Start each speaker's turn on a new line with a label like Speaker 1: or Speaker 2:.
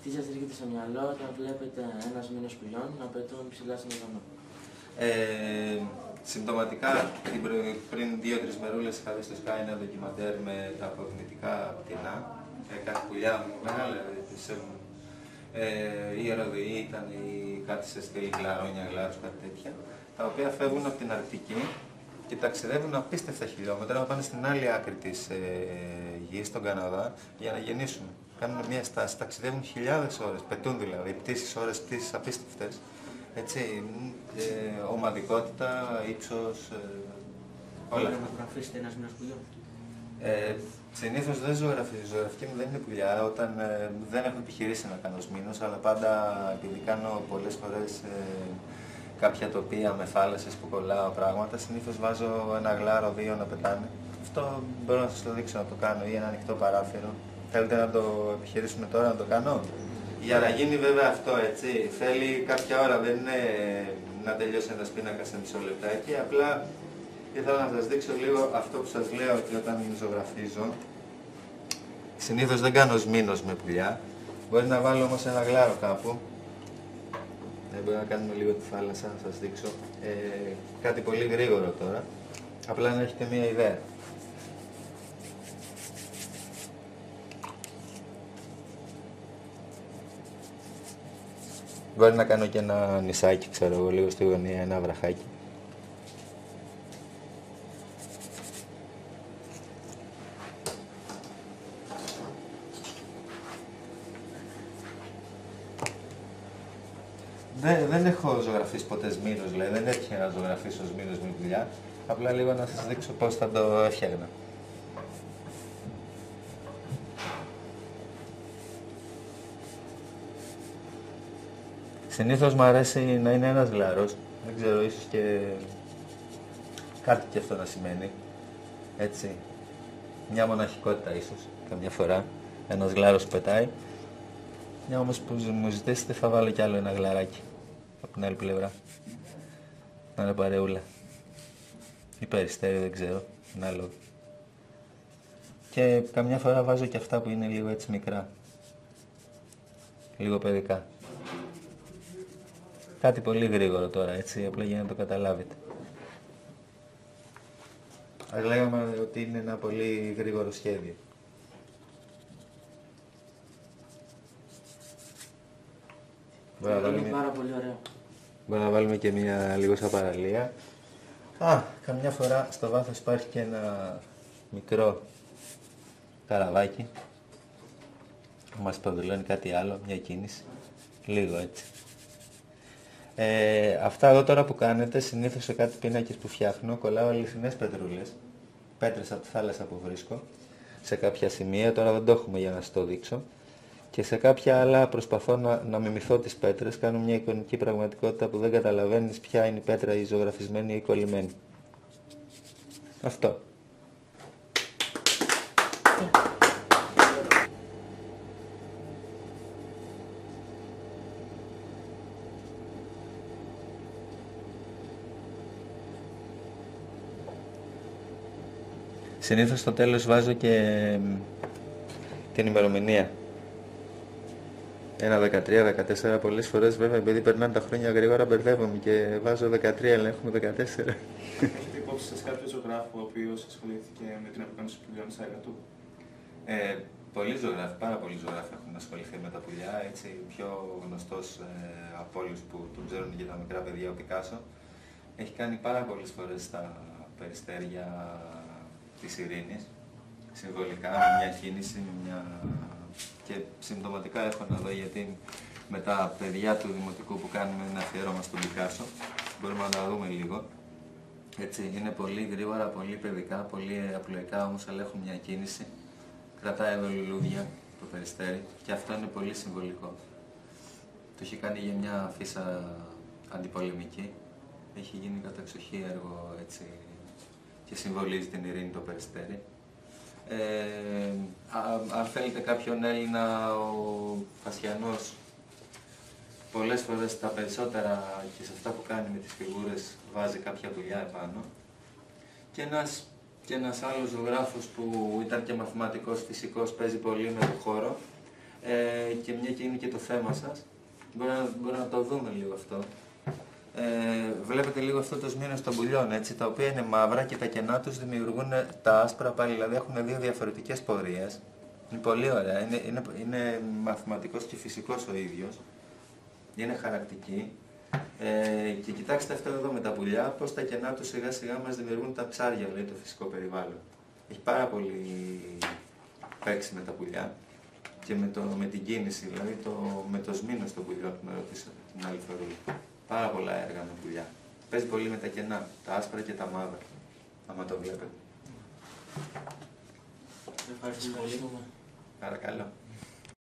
Speaker 1: Τι σας έρχεται στο μυαλό όταν βλέπετε ένας μήνος πουλιών να πετούν ψηλά στον ουρανό?
Speaker 2: Συμπτωματικά, πριν 2-3 μερούλες είχα δει στο Sky ένα ντοκιμαντέρ με τα απογνητικά πτηνά. Κάτι πουλιά μεγάλα, η Ερωδιή ήταν ή κάτι σε στήλη γλαρόνια, γλάρους, κάτι τέτοια, τα οποία φεύγουν από την Αρκτική και ταξιδεύουν απίστευτα χιλιόμετρα να πάνε στην άλλη άκρη της γης, στον Καναδά, για να γεννήσουν. Κάνουν μια στάση, ταξιδεύουν χιλιάδες ώρες, πετούν δηλαδή, πτήσεις, ώρες πτήσεις απίστευτες. Έτσι, ομαδικότητα, ύψος, όλα.
Speaker 1: Μπορείτε να ζωγραφίσετε ένας μήνος πουλιών?
Speaker 2: Συνήθως δεν ζωγραφίζω, η ζωγραφική μου δεν είναι πουλιά, όταν δεν έχω επιχειρήσει να κάνω σμήνος, αλλά πάντα επειδή κάνω πολλές φορές κάποια τοπία με θάλασσες που κολλάω πράγματα, συνήθως βάζω ένα γλάρο, 2 να πετάνε. Αυτό μπορώ να σας το δείξω να το κάνω ή ένα ανοιχτό παράθυρο. Θέλετε να το επιχειρήσουμε τώρα να το κάνω? Για να γίνει βέβαια αυτό έτσι, θέλει κάποια ώρα, δεν είναι να τελειώσει ένας πίνακας σε μισό λεπτάκι, απλά ήθελα να σας δείξω λίγο αυτό που σας λέω και όταν ζωγραφίζω. Συνήθως δεν κάνω σμήνος με πουλιά, μπορεί να βάλω όμως ένα γλάρο κάπου. Μπορεί να κάνουμε λίγο τη θάλασσα, να σας δείξω. Κάτι πολύ γρήγορο τώρα, απλά να έχετε μία ιδέα. Μπορεί να κάνω και ένα νησάκι, ξέρω εγώ, λίγο στη γωνία, ένα βραχάκι. Δεν έχω ζωγραφίσει ποτέ σμήνος, δηλαδή δεν έτυχε να ζωγραφίσω σμήνος με δουλειά. Απλά λίγο να σας δείξω πώς θα το έφτιαγνα. Συνήθως μου αρέσει να είναι ένας γλάρος, δεν ξέρω, ίσως και κάτι και αυτό να σημαίνει, έτσι, μια μοναχικότητα ίσως, καμιά φορά, ένας γλάρος που πετάει. Μια όμως που μου ζητήσετε θα βάλω κι άλλο ένα γλαράκι, από την άλλη πλευρά, να είναι παρεούλα, ή περιστέρι, δεν ξέρω, ανάλογα. Και καμιά φορά βάζω και αυτά που είναι λίγο έτσι μικρά, λίγο παιδικά. Κάτι πολύ γρήγορο τώρα, έτσι, απλά για να το καταλάβετε. Ας λέγαμε ότι είναι ένα πολύ γρήγορο σχέδιο.
Speaker 1: Είναι πάρα πολύ ωραίο.
Speaker 2: Μπορούμε να βάλουμε και μία λίγο σαν παραλία. Καμιά φορά στο βάθος υπάρχει και ένα μικρό καραβάκι που μας προδηλώνει κάτι άλλο, μια κίνηση, λίγο έτσι. Αυτά εδώ τώρα που κάνετε, συνήθως σε κάτι πίνακες που φτιάχνω, κολλάω αληθινές πετρούλες, πέτρες από τη θάλασσα που βρίσκω, σε κάποια σημεία, τώρα δεν το έχουμε για να σας το δείξω, και σε κάποια άλλα προσπαθώ να μιμηθώ τις πέτρες, κάνω μια εικονική πραγματικότητα που δεν καταλαβαίνεις ποια είναι η πέτρα, η ζωγραφισμένη ή η κολλημένη. Αυτό. Συνήθως στο τέλος βάζω και την ημερομηνία. Ένα 13-14, πολλές φορές βέβαια επειδή περνάνε τα χρόνια γρήγορα μπερδεύομαι και βάζω 13 αλλά έχουμε 14.
Speaker 3: Έχετε υπόψη σας κάποιο ζωγράφο ο οποίος ασχολήθηκε με την αποκάλυψη πουλιών στα έργα του?
Speaker 2: Πολλοί ζωγράφοι, πάρα πολλοί ζωγράφοι έχουν ασχοληθεί με τα πουλιά, έτσι, πιο γνωστός από όλους που τον ξέρουν και τα μικρά παιδιά, ο Πικάσο. Έχει κάνει πάρα πολλές φορές τα περιστέρια της ειρήνης, συμβολικά, με μια κίνηση, και συμπτωματικά έχω να δω, γιατί με τα παιδιά του Δημοτικού που κάνουμε ένα αφιέρωμα στον Πικάσο, μπορούμε να τα δούμε λίγο. Έτσι, είναι πολύ γρήγορα, πολύ παιδικά, πολύ απλοϊκά όμως, αλλά έχουν μια κίνηση. Κρατάει εδώ λουλούδια το περιστέρι και αυτό είναι πολύ συμβολικό. Το έχει κάνει για μια φύσα αντιπολεμική. Έχει γίνει καταξοχή έργο, έτσι, και συμβολίζει την ειρήνη το περιστέρι. Αν θέλετε κάποιον Έλληνα, ο Φασιανός πολλές φορές τα περισσότερα και σε αυτά που κάνει με τις φιγούρες βάζει κάποια δουλειά επάνω. Και ένας άλλος ζωγράφος που ήταν και μαθηματικός, φυσικός, παίζει πολύ με το χώρο και μια και είναι και το θέμα σας, μπορεί να το δούμε λίγο αυτό. Βλέπετε λίγο αυτό το σμήνος των πουλιών, έτσι, τα οποία είναι μαύρα και τα κενά τους δημιουργούν τα άσπρα πάλι, δηλαδή έχουν δύο διαφορετικές πορείες. Είναι πολύ ωραία, είναι μαθηματικός και φυσικός ο ίδιος, είναι χαρακτική. Και κοιτάξτε αυτό εδώ με τα πουλιά, πώς τα κενά τους σιγά σιγά μας δημιουργούν τα ψάρια, λέει το φυσικό περιβάλλον. Έχει πάρα πολύ παίξει με τα πουλιά και με την κίνηση, δηλαδή με το σμήνος των πουλιών που με ρωτήσατε την άλλη φορά. Πάρα πολλά έργα με πουλιά. Παίζει πολύ με τα κενά, τα άσπρα και τα μαύρα, άμα το βλέπετε.
Speaker 1: Ευχαριστούμε.
Speaker 2: Παρακαλώ.